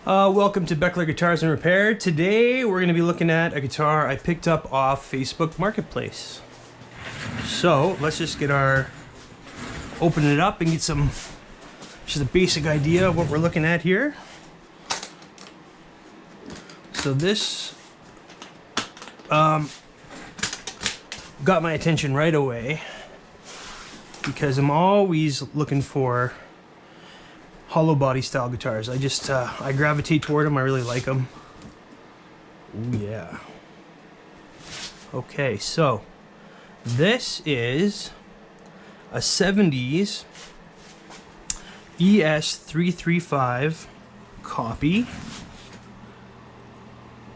Welcome to Beckler Guitars and Repair. Today we're going to be looking at a guitar I picked up off Facebook Marketplace. So let's just get open it up and get just a basic idea of what we're looking at here. So this got my attention right away because I'm always looking for hollow body style guitars. I gravitate toward them. I really like them. Ooh, yeah. Okay, so this is a 70s ES335 copy,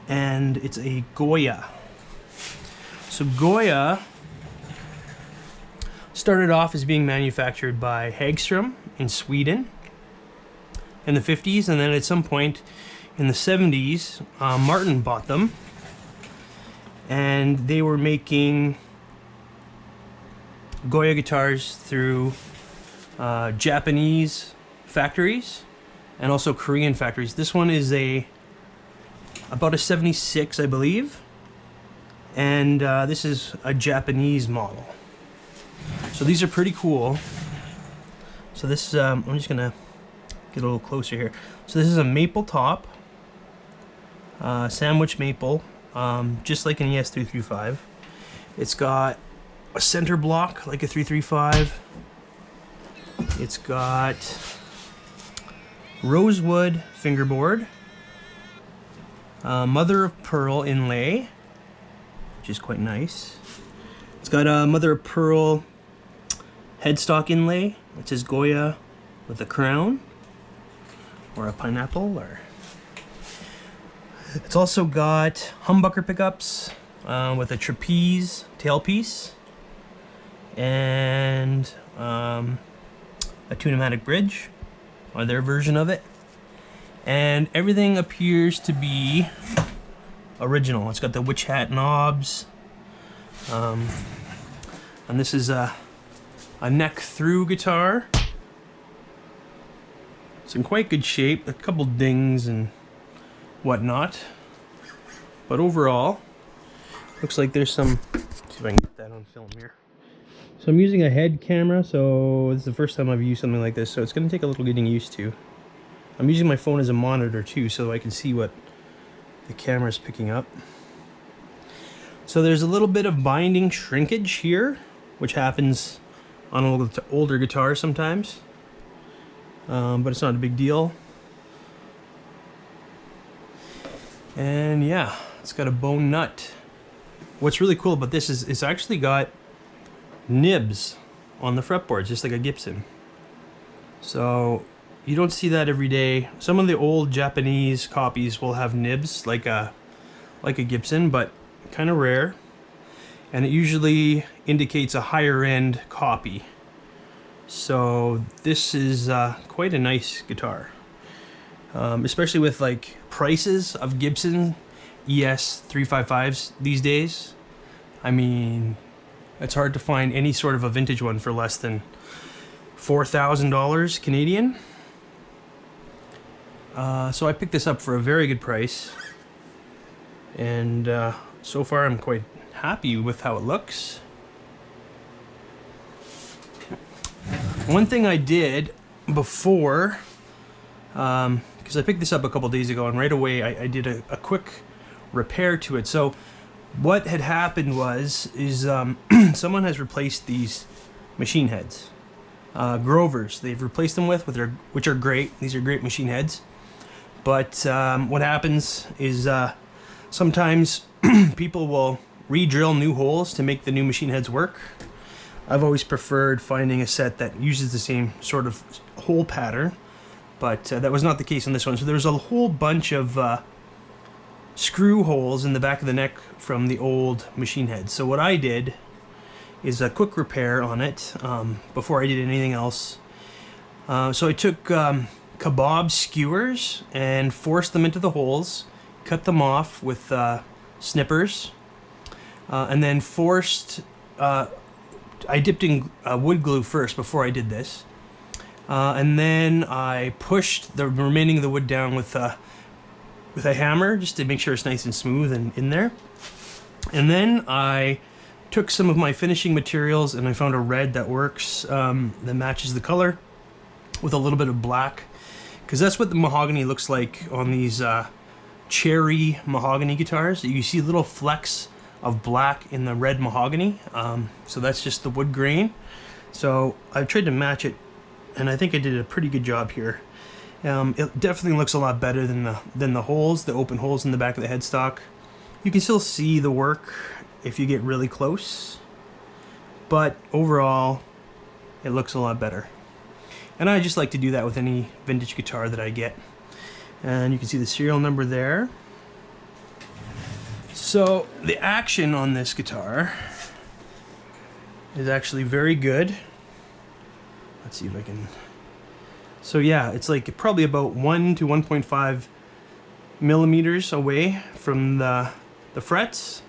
and it's a Goya. So Goya started off as being manufactured by Hagström in Sweden in the 50s, and then at some point in the 70s, Martin bought them, and they were making Goya guitars through Japanese factories and also Korean factories. This one is about a 76, I believe, and this is a Japanese model. So these are pretty cool. So this I'm just gonna get a little closer here. So this is a maple top, sandwich maple, just like an ES335. It's got a center block like a 335. It's got rosewood fingerboard, mother of pearl inlay, which is quite nice. It's got a mother of pearl headstock inlay. It says Goya with a crown or a pineapple, or it's also got humbucker pickups with a trapeze tailpiece and a tune-o-matic bridge, or their version of it, and everything appears to be original. It's got the witch hat knobs, and this is a neck through guitar. It's in quite good shape, a couple dings and whatnot, but overall looks like there's some, let's see if I can get that on film here. So I'm using a head camera, so this is the first time I've used something like this, so it's going to take a little getting used to. I'm using my phone as a monitor too, so I can see what the camera's picking up. So there's a little bit of binding shrinkage here, which happens on older guitars sometimes. But it's not a big deal. And yeah, it's got a bone nut. What's really cool about this is it's actually got nibs on the fretboards, just like a Gibson. So you don't see that every day. Some of the old Japanese copies will have nibs like a Gibson, but kind of rare. And it usually indicates a higher end copy. So this is quite a nice guitar, especially with like prices of Gibson ES355s these days. I mean, it's hard to find any sort of a vintage one for less than $4,000 Canadian. So I picked this up for a very good price, and so far I'm quite happy with how it looks. One thing I did before, because I picked this up a couple days ago, and right away I did a quick repair to it. So what had happened is someone has replaced these machine heads, Grovers. They've replaced them which are great. These are great machine heads. But what happens is sometimes people will re-drill new holes to make the new machine heads work. I've always preferred finding a set that uses the same sort of hole pattern, but that was not the case on this one. So there's a whole bunch of screw holes in the back of the neck from the old machine heads. So what I did is a quick repair on it before I did anything else. So I took kebab skewers and forced them into the holes, cut them off with snippers, and then I dipped in wood glue first before I did this, and then I pushed the remaining of the wood down with with a hammer just to make sure it's nice and smooth and in there. And then I took some of my finishing materials and I found a red that works, that matches the color with a little bit of black, because that's what the mahogany looks like on these cherry mahogany guitars. You see little flecks of black in the red mahogany, so that's just the wood grain. So I tried to match it, and I think I did a pretty good job here. It definitely looks a lot better than the holes, the open holes in the back of the headstock. You can still see the work if you get really close, but overall it looks a lot better. And I just like to do that with any vintage guitar that I get. And you can see the serial number there. So the action on this guitar is actually very good. Let's see if I can... So yeah, it's like probably about 1 to 1.5 millimeters away from the frets.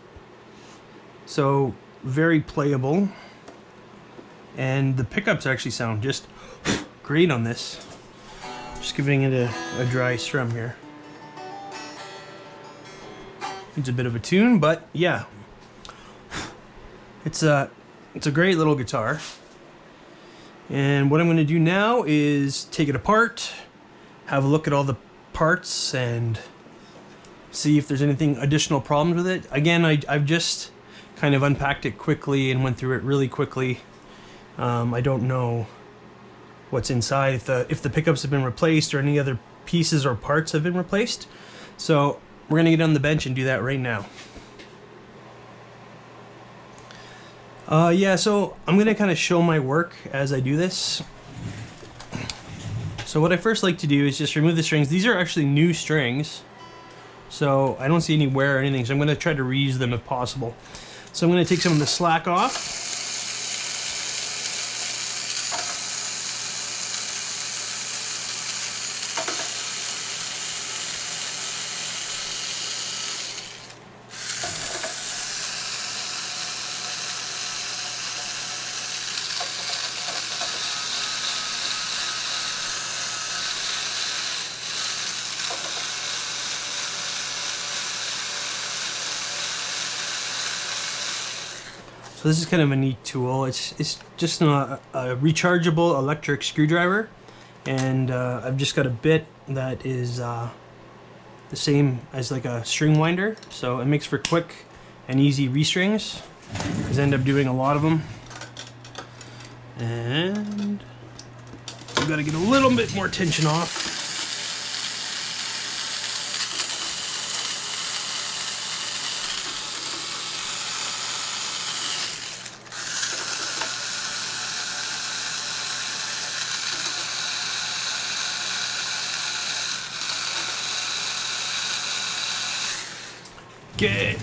So very playable. And the pickups actually sound just great on this. Just giving it a dry strum here. It's a bit of a tune, but yeah. It's a great little guitar. And what I'm going to do now is take it apart, have a look at all the parts, and see if there's anything additional problems with it. Again, I've just kind of unpacked it quickly and went through it really quickly. I don't know what's inside, if the pickups have been replaced or any other pieces or parts have been replaced. So we're gonna get on the bench and do that right now. Yeah, so I'm gonna kind of show my work as I do this. So what I first like to do is just remove the strings. These are actually new strings, so I don't see any wear or anything, so I'm gonna try to reuse them if possible. So I'm gonna take some of the slack off. So this is kind of a neat tool. It's just a rechargeable electric screwdriver, and I've just got a bit that is the same as like a string winder, so it makes for quick and easy restrings, because I end up doing a lot of them. And I've got to get a little bit more tension off. Good.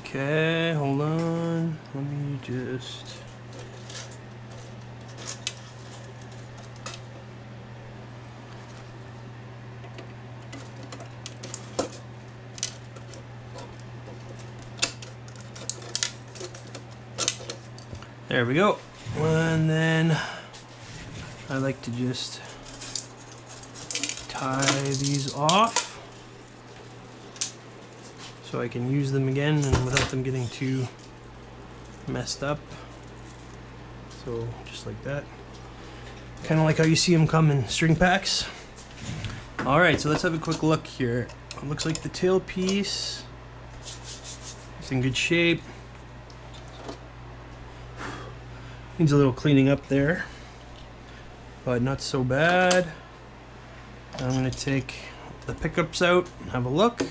Okay, hold on. Let me just... There we go. And then I like to just tie these off, so I can use them again and without them getting too messed up. So just like that. Kind of like how you see them come in string packs. Alright, so let's have a quick look here. It looks like the tailpiece is in good shape. Needs a little cleaning up there, but not so bad. I'm going to take the pickups out and have a look.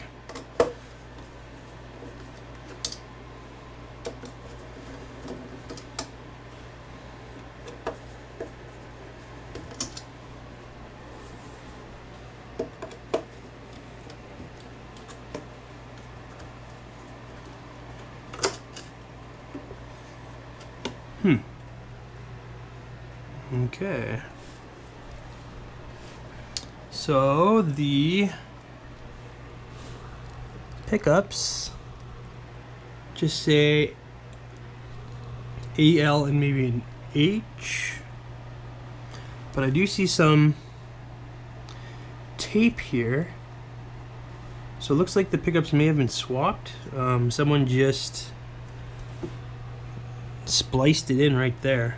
Okay. So the pickups just say AL and maybe an H, but I do see some tape here, so it looks like the pickups may have been swapped. Someone just spliced it in right there.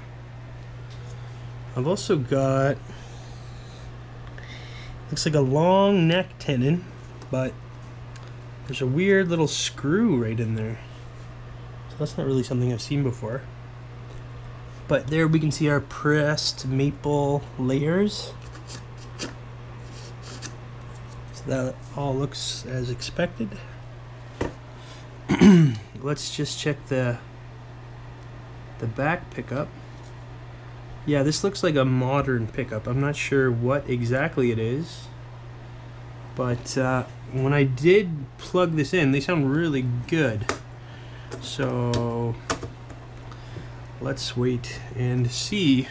I've also got, looks like a long neck tenon, but there's a weird little screw right in there. So that's not really something I've seen before. But there we can see our pressed maple layers. So that all looks as expected. Let's just check the back pickup. Yeah, this looks like a modern pickup. I'm not sure what exactly it is, but when I did plug this in, they sound really good. So let's wait and see.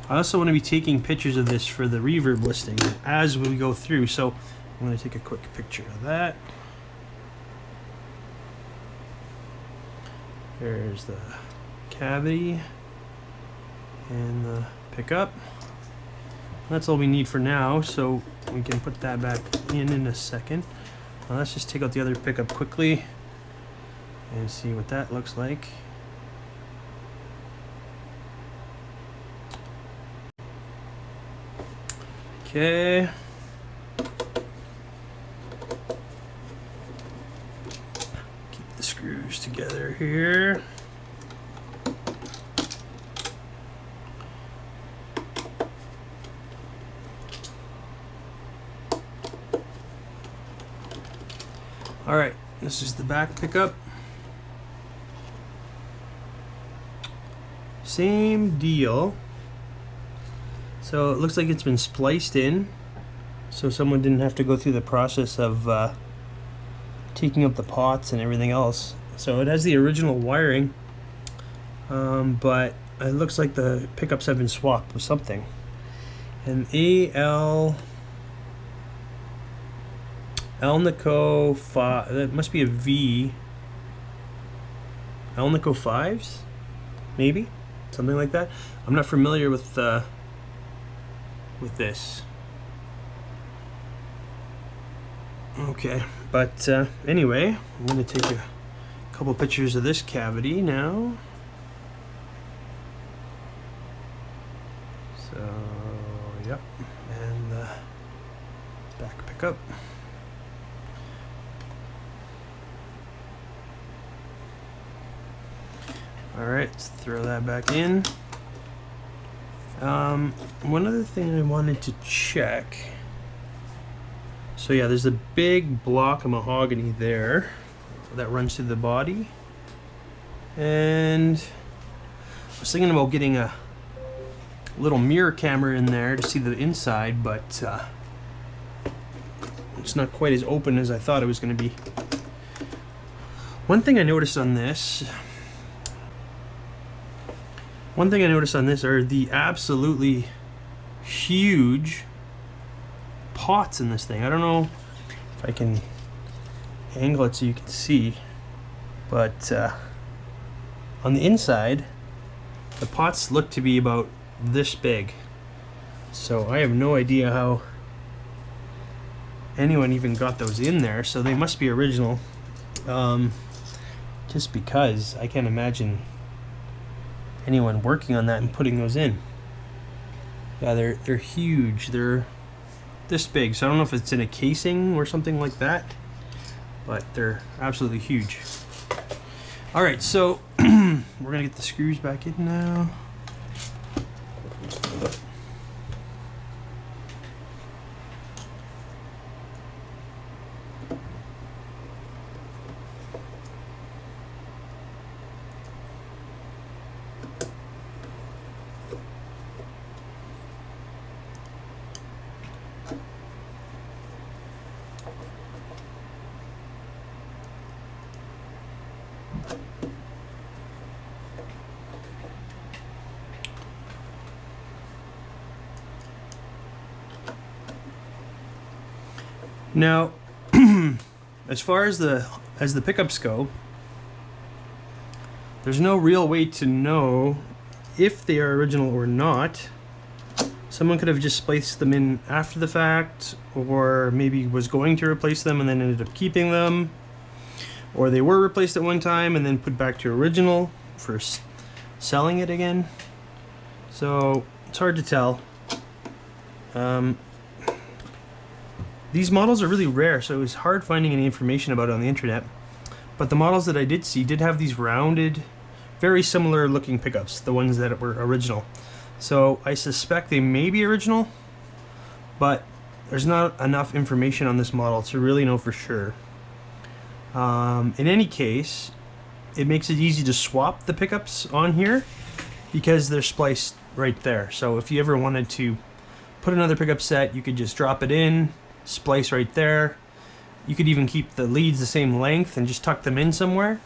I also want to be taking pictures of this for the Reverb listing as we go through, so I'm going to take a quick picture of that. There's the cavity and the pickup. That's all we need for now, so we can put that back in a second. Now let's just take out the other pickup quickly and see what that looks like. Okay. Keep the screws together here. All right, this is the back pickup. Same deal. So it looks like it's been spliced in, so someone didn't have to go through the process of taking up the pots and everything else. So it has the original wiring, but it looks like the pickups have been swapped with something. And Alnico 5, that must be a V. Alnico 5s? Maybe? Something like that. I'm not familiar with this. Okay, but anyway, I'm going to take a couple pictures of this cavity now. So, yep, and the back pickup. Alright, let's throw that back in. One other thing I wanted to check. So yeah, there's a big block of mahogany there that runs through the body. And I was thinking about getting a little mirror camera in there to see the inside, but it's not quite as open as I thought it was going to be. One thing I noticed on this are the absolutely huge pots in this thing. I don't know if I can angle it so you can see, but on the inside, the pots look to be about this big. So I have no idea how anyone even got those in there, so they must be original. Just because I can't imagine anyone working on that and putting those in. Yeah, they're huge. They're this big, so I don't know if it's in a casing or something like that, but they're absolutely huge. All right, so we're gonna get the screws back in now. Now, as far as the pickups go, there's no real way to know if they are original or not. Someone could have just placed them in after the fact, or maybe was going to replace them and then ended up keeping them, or they were replaced at one time and then put back to original for selling it again. So it's hard to tell. These models are really rare, so it was hard finding any information about it on the internet. But the models that I did see did have these rounded, very similar looking pickups, the ones that were original. So I suspect they may be original, but there's not enough information on this model to really know for sure. In any case, it makes it easy to swap the pickups on here because they're spliced right there. So if you ever wanted to put another pickup set, you could just drop it in, splice right there. You could even keep the leads the same length and just tuck them in somewhere.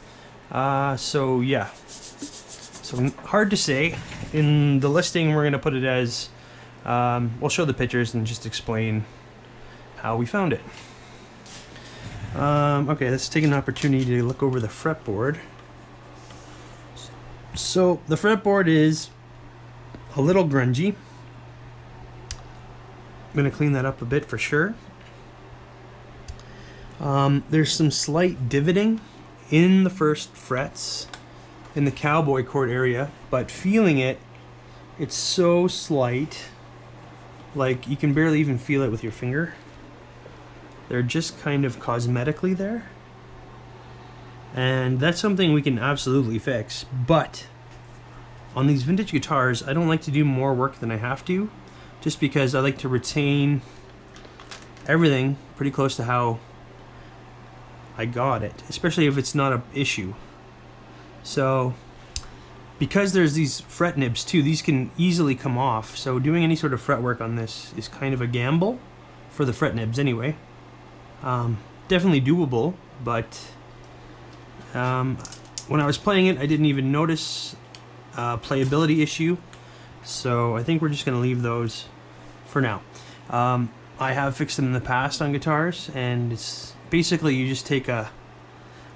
So yeah, so hard to say. In the listing, we're going to put it as, we'll show the pictures and just explain how we found it. Okay, let's take an opportunity to look over the fretboard. So the fretboard is a little grungy. I'm going to clean that up a bit for sure. There's some slight divoting in the first frets in the cowboy chord area, but feeling it, it's so slight, like you can barely even feel it with your finger. They're just kind of cosmetically there, and that's something we can absolutely fix. But on these vintage guitars, I don't like to do more work than I have to, just because I like to retain everything pretty close to how I got it, especially if it's not an issue. So because there's these fret nibs too, these can easily come off, so doing any sort of fret work on this is kind of a gamble for the fret nibs anyway. Definitely doable, but when I was playing it, I didn't even notice a playability issue, so I think we're just going to leave those for now. I have fixed them in the past on guitars, and it's basically you just take a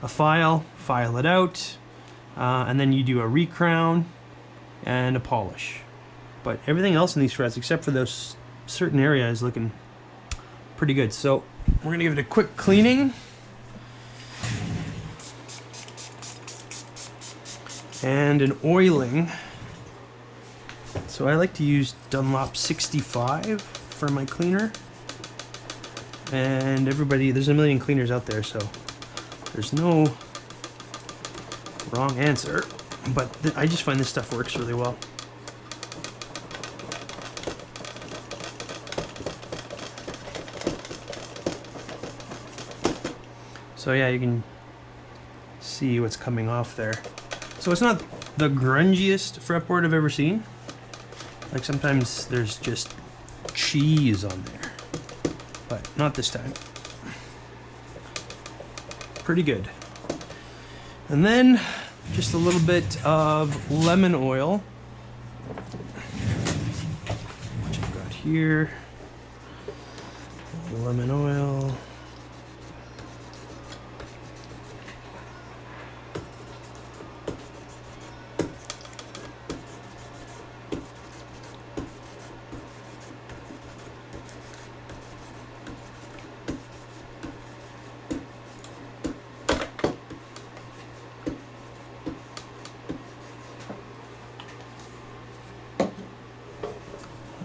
file it out, and then you do a recrown and a polish. But everything else in these frets, except for those certain areas, is looking pretty good. So we're going to give it a quick cleaning. And an oiling. So I like to use Dunlop 65 for my cleaner. And everybody, there's a million cleaners out there, so there's no wrong answer. But I just find this stuff works really well. So yeah, you can see what's coming off there. So it's not the grungiest fretboard I've ever seen. Like sometimes there's just cheese on there, but not this time. Pretty good. And then just a little bit of lemon oil, which I've got here. Lemon oil.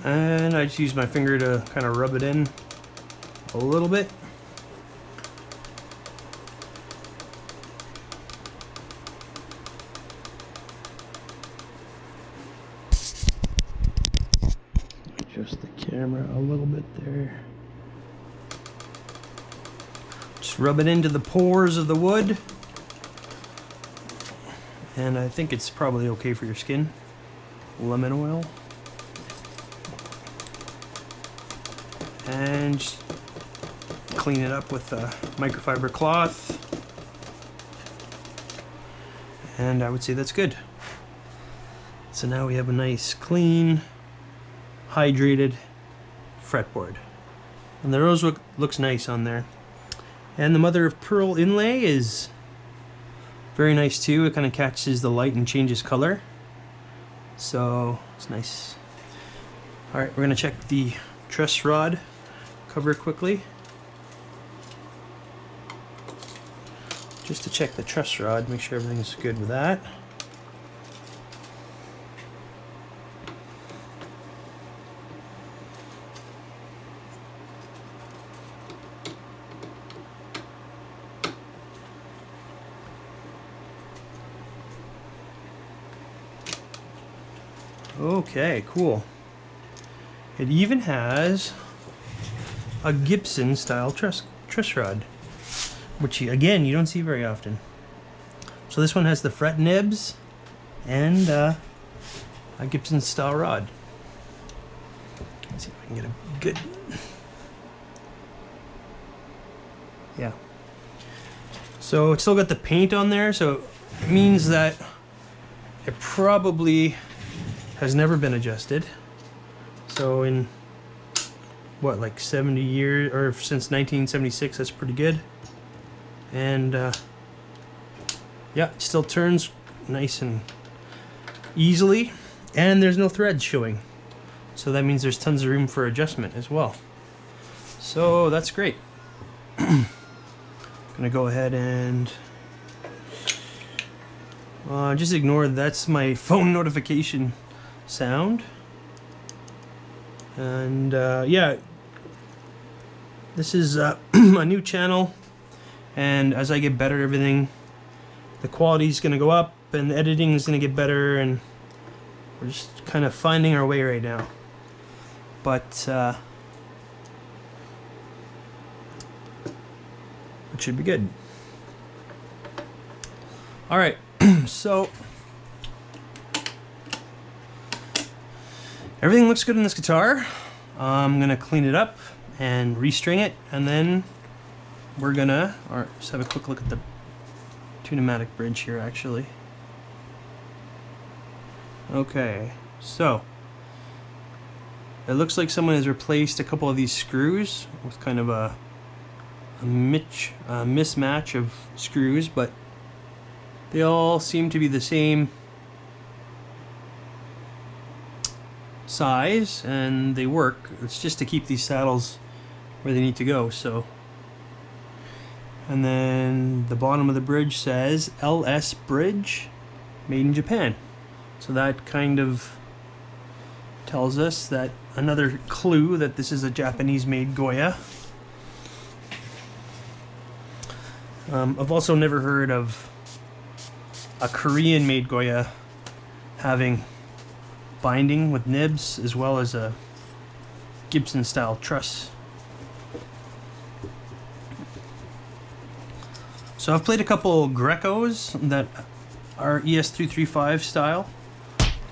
And I just use my finger to kind of rub it in a little bit. Adjust the camera a little bit there. Just rub it into the pores of the wood. And I think it's probably okay for your skin. Lemon oil. And just clean it up with a microfiber cloth. And I would say that's good. So now we have a nice, clean, hydrated fretboard. And the rose looks nice on there. And the mother of pearl inlay is very nice too. It kind of catches the light and changes color. So it's nice. Alright, we're going to check the truss rod cover quickly. Just to check the truss rod, make sure everything's good with that. Okay, cool. It even has a Gibson style truss rod, which again you don't see very often. So this one has the fret nibs and a Gibson style rod. Let's see if I can get a good. Yeah. So it's still got the paint on there, so it means that it probably has never been adjusted. So in what, like 70 years, or since 1976, that's pretty good. And yeah, it still turns nice and easily, and there's no threads showing, so that means there's tons of room for adjustment as well. So that's great. Gonna go ahead and just ignore that's my phone notification sound. And yeah, this is a new channel, and as I get better at everything, the quality is going to go up and the editing is going to get better, and we're just kind of finding our way right now. But it should be good. Alright, so everything looks good in this guitar. I'm gonna clean it up and restring it, and then we're gonna just have a quick look at the tune-o-matic bridge here actually. Okay, so it looks like someone has replaced a couple of these screws with kind of a mismatch of screws, but they all seem to be the same size and they work. It's just to keep these saddles where they need to go. So, and then the bottom of the bridge says LS Bridge, made in Japan. So that kind of tells us that another clue that this is a Japanese made Goya. I've also never heard of a Korean made Goya having binding with nibs as well as a Gibson style truss. So I've played a couple Grecos that are ES335 style,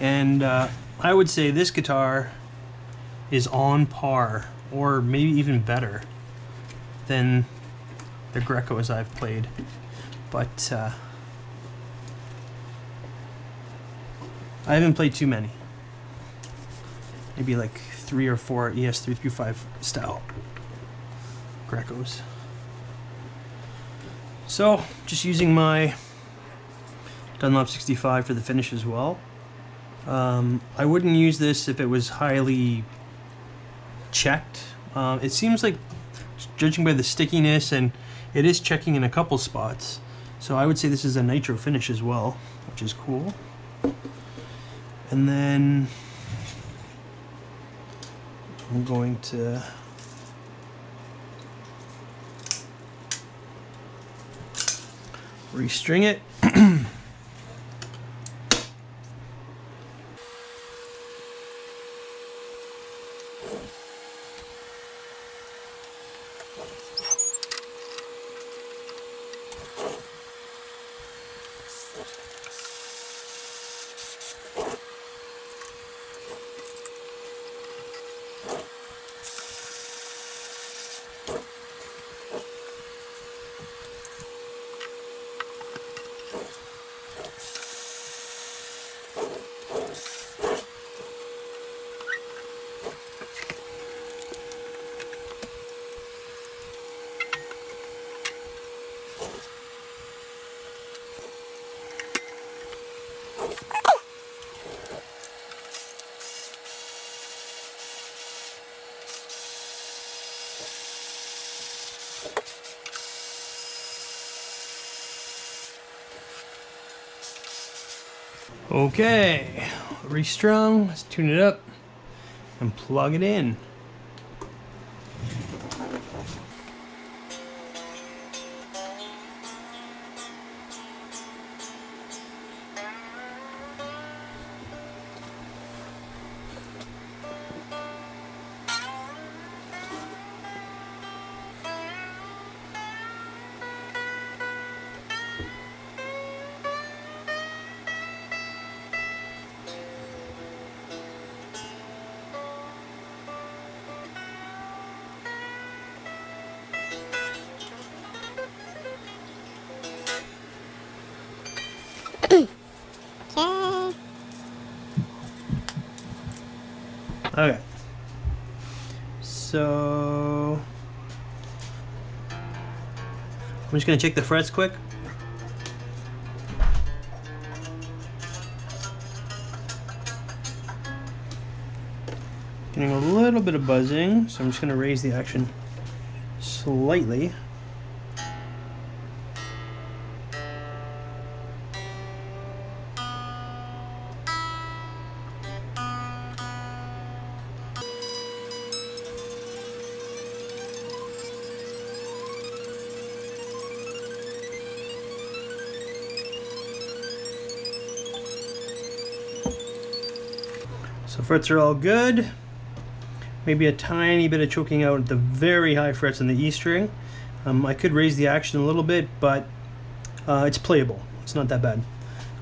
and I would say this guitar is on par or maybe even better than the Grecos I've played, but I haven't played too many. Maybe like 3 or 4 ES335 style Grecos. So just using my Dunlop 65 for the finish as well. I wouldn't use this if it was highly checked. It seems like, judging by the stickiness, and it is checking in a couple spots, so I would say this is a nitro finish as well, which is cool. And then I'm going to restring it. Okay, restrung, let's tune it up and plug it in. Okay, so I'm just going to check the frets quick. Getting a little bit of buzzing, so I'm just going to raise the action slightly. So frets are all good. Maybe a tiny bit of choking out at the very high frets in the E string. I could raise the action a little bit, but it's playable. It's not that bad.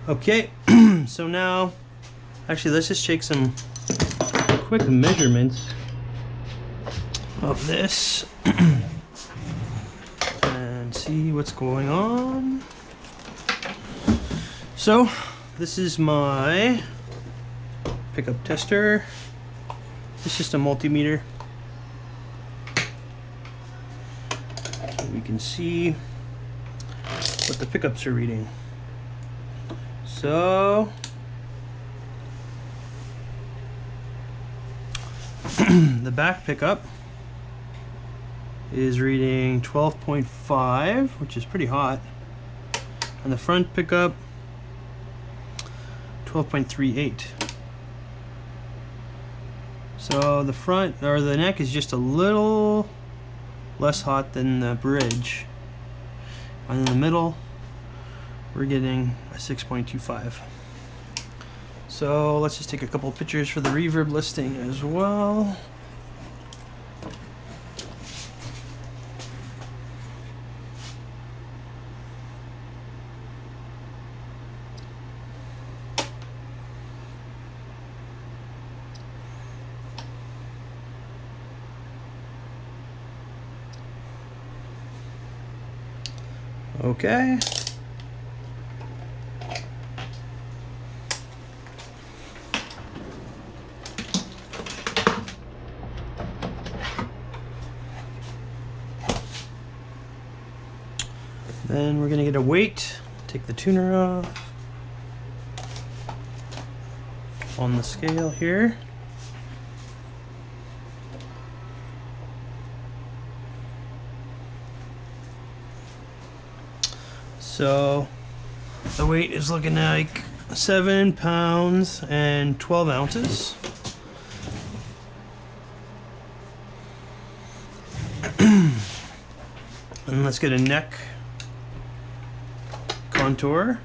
Okay, so now, actually let's just take some quick measurements of this and see what's going on. So this is my pickup tester. It's just a multimeter. So we can see what the pickups are reading. So the back pickup is reading 12.5, which is pretty hot. And the front pickup 12.38. So the front, or the neck, is just a little less hot than the bridge. And in the middle, we're getting a 6.25. So let's just take a couple of pictures for the reverb listing as well. Okay. Then we're gonna get a weight, take the tuner off on the scale here. So the weight is looking like 7 pounds and 12 ounces. And let's get a neck contour.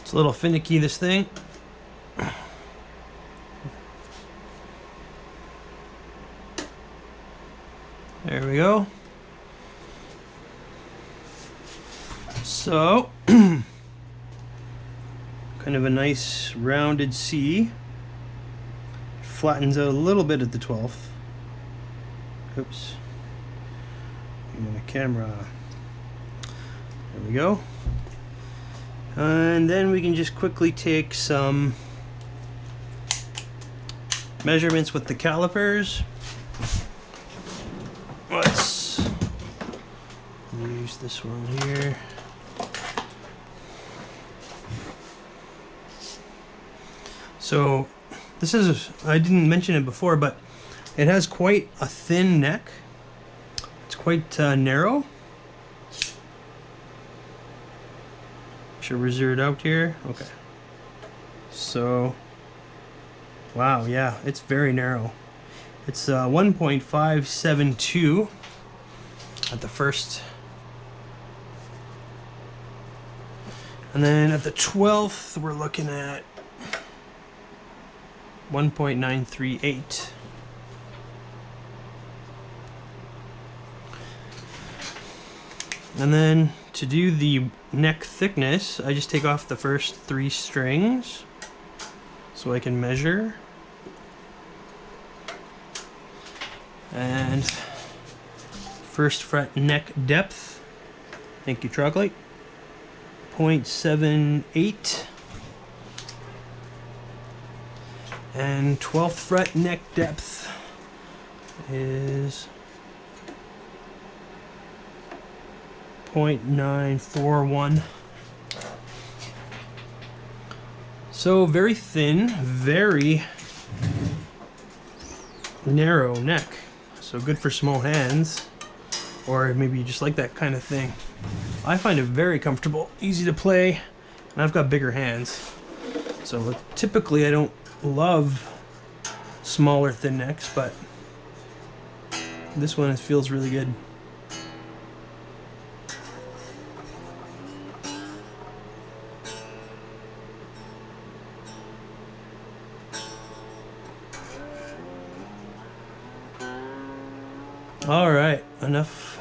It's a little finicky, this thing. There we go. So, kind of a nice rounded C. Flattens out a little bit at the 12th. Oops. And the camera. There we go. And then we can just quickly take some measurements with the calipers. Let's use this one here. So this is, I didn't mention it before, but it has quite a thin neck. It's quite narrow. Should we zoom it out here? Okay. So, wow, yeah, it's very narrow. It's 1.572 at the first. And then at the 12th, we're looking at 1.938. And then to do the neck thickness, I just take off the first 3 strings so I can measure. And first fret neck depth, thank you Chocolate, 0.78. And 12th fret neck depth is 0.941. So very thin, very narrow neck. So good for small hands, or maybe you just like that kind of thing. I find it very comfortable, easy to play, and I've got bigger hands. So typically I don't love smaller thin necks, but this one feels really good. All right, enough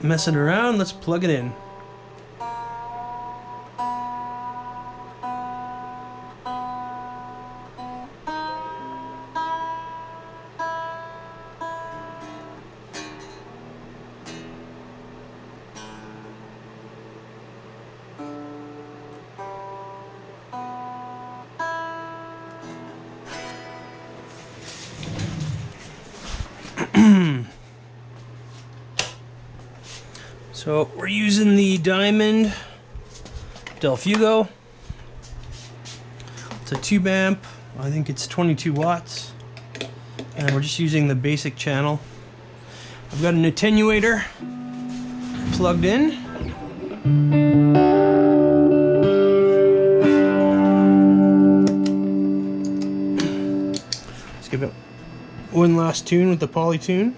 messing around, let's plug it in. So we're using the Diamond Del Fuego. It's a tube amp. I think it's 22 watts. And we're just using the basic channel. I've got an attenuator plugged in. Let's give it one last tune with the Polytune.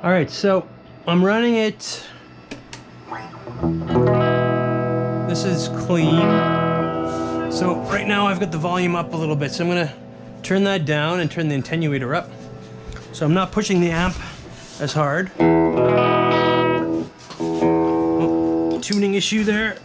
Alright, so I'm running it. This is clean. So right now I've got the volume up a little bit, so I'm gonna turn that down and turn the attenuator up. So I'm not pushing the amp as hard. Oh, tuning issue there.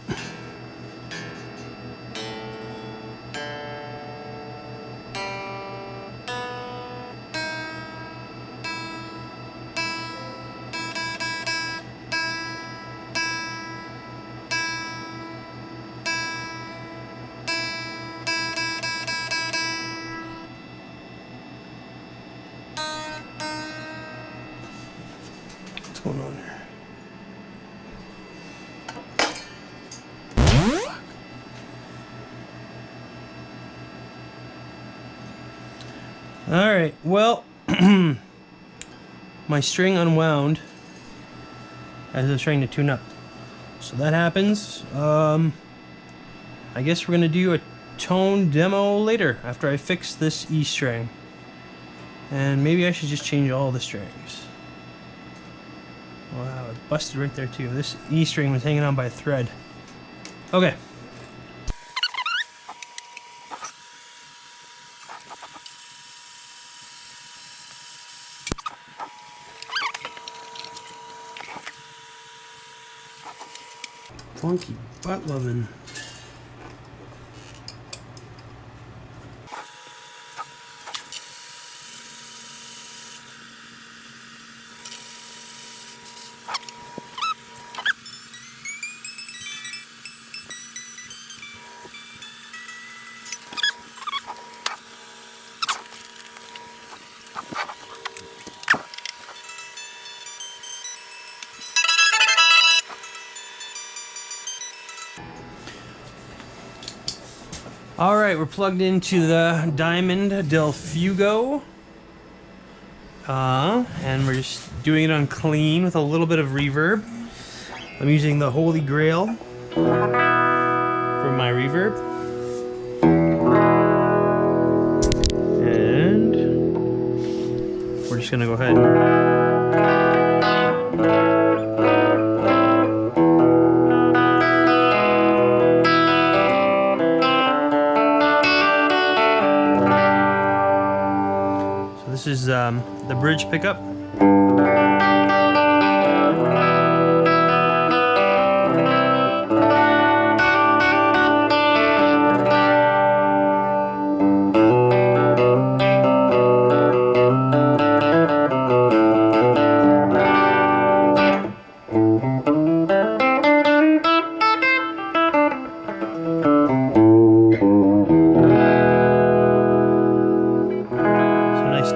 What's going on there? All right, well, my string unwound as I was trying to tune up. So that happens. I guess we're gonna do a tone demo later after I fix this E string. And maybe I should just change all the strings. Wow, it busted right there too. This E string was hanging on by a thread. Okay. Funky butt loving. All right, we're plugged into the Diamond Del Fugo. And we're just doing it on clean with a little bit of reverb. I'm using the Holy Grail for my reverb. And we're just gonna go ahead This is the bridge pickup.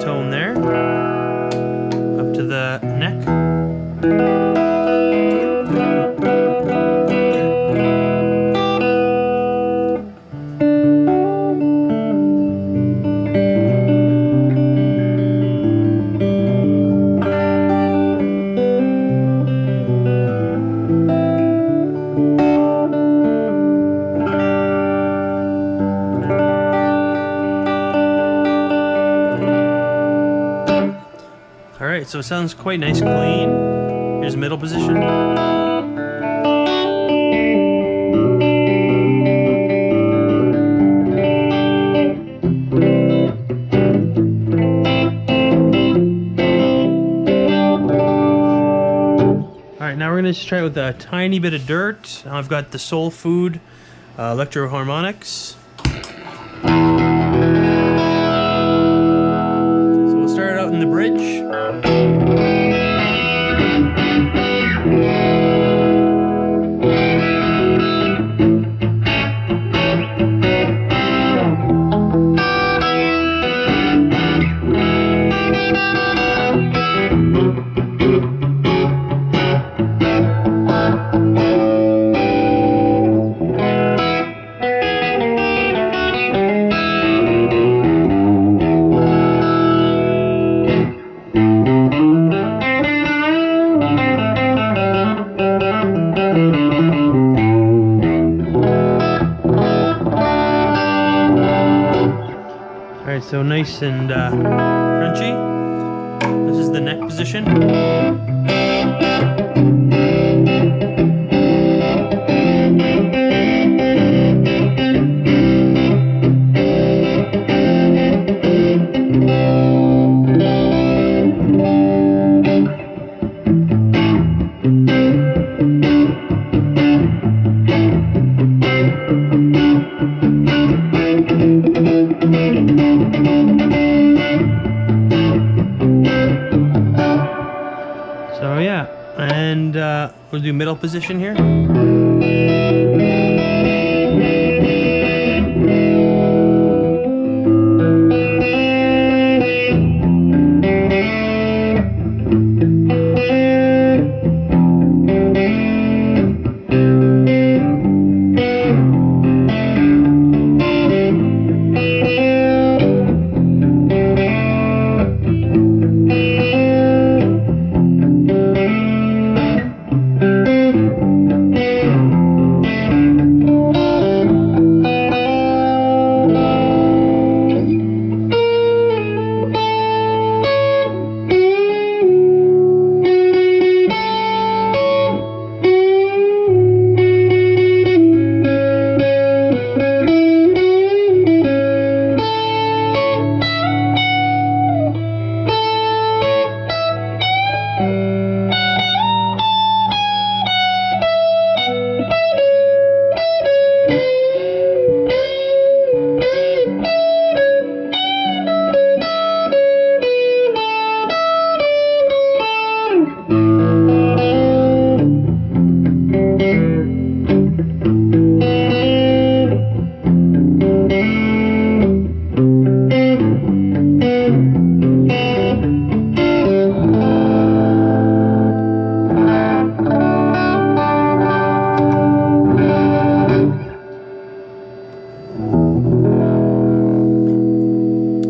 Tone there, up to the neck. Alright, so it sounds quite nice, clean. Here's middle position. Alright, now we're going to just try it with a tiny bit of dirt. I've got the Soul Food Electro Harmonics. So we'll start it out in the bridge. Alright, so nice and crunchy. This is the neck position. So yeah, and we'll do middle position here.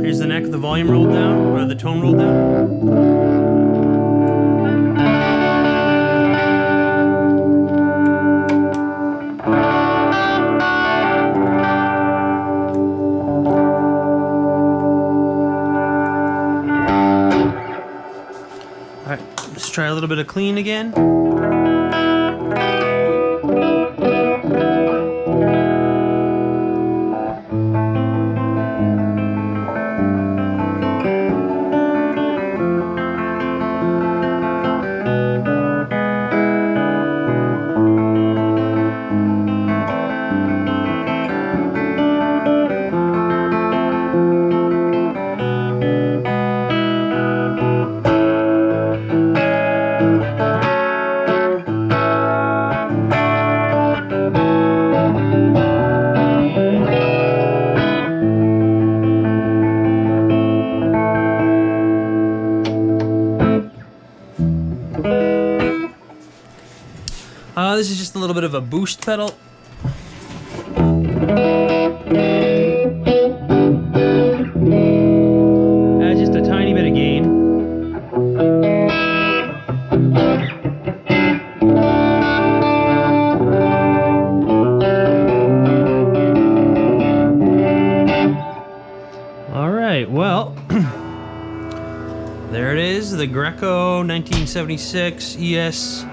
Is the neck the volume rolled down, or the tone rolled down? Alright, let's try a little bit of clean again. This is just a little bit of a boost pedal. Just a tiny bit of gain. All right, well, there it is, the Greco 1976 ES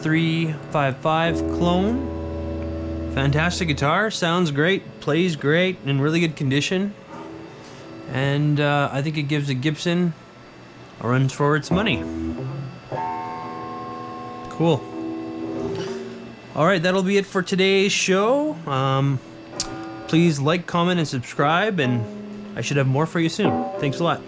355 clone. Fantastic guitar, sounds great, plays great, in really good condition, and I think it gives a Gibson a run for its money. Cool. Alright, that'll be it for today's show. Please like, comment, and subscribe, and I should have more for you soon. Thanks a lot.